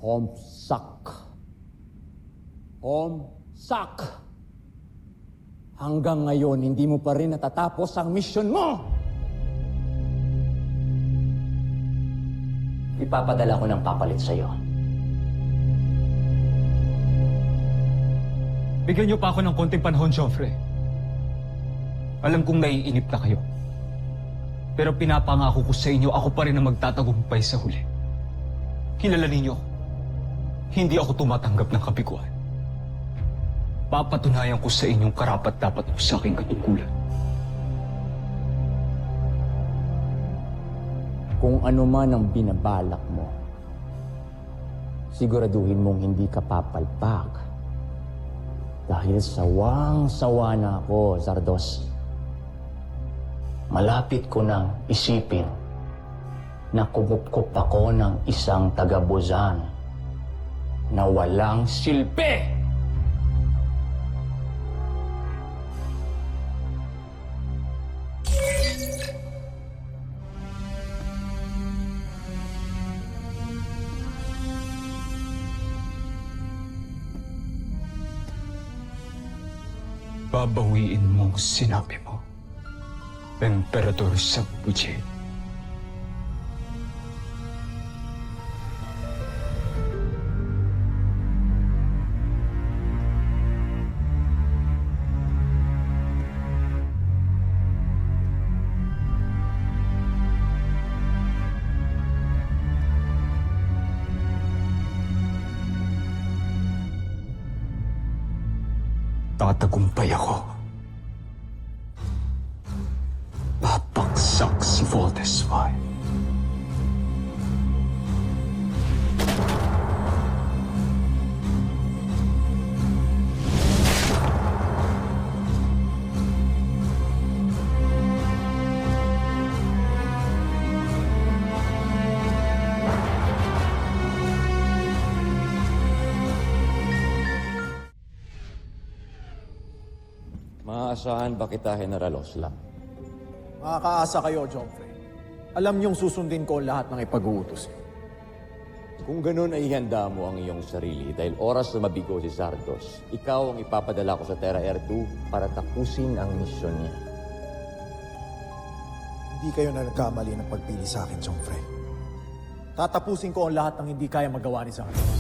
Homsak. Homsak. Hanggang ngayon, hindi mo pa rin natatapos ang misyon mo! Ipapadala ko ng papalit sa'yo. Bigyan niyo pa ako ng konting panahon, Joffrey. Alam kong naiinip na kayo. Pero pinapangako ko sa inyo, ako pa rin ang magtatagumpay sa huli. Kilalanin niyo, hindi ako tumatanggap ng kabiguan. Papatunayan ko sa inyong karapat-dapat ko sa aking katungkulan. Kung ano man ang binabalak mo, siguraduhin mong hindi ka papalpak. Dahil sawang-sawa na ako, Zardos. Malapit ko nang isipin na kumukup ako ng isang taga-Buzan na walang silbi! Babawiin mo ang sinabi mo, Emperador Sambuji. Tatagumpay ako. Papaksak si Voltesvaj. Maaasahan ba kita, General Oslam? Makakaasa kayo, Joffrey. Alam niyong susundin ko lahat ng ipag-uutos niyo. Kung ganun ay ihanda mo ang iyong sarili dahil oras na mabigo si Zardos, ikaw ang ipapadala ko sa Terra Air 2 para tapusin ang misyon niya. Hindi kayo na nagkamali ng pagpili sa akin, Joffrey. Tatapusin ko ang lahat ng hindi kaya magawa ni Zardos.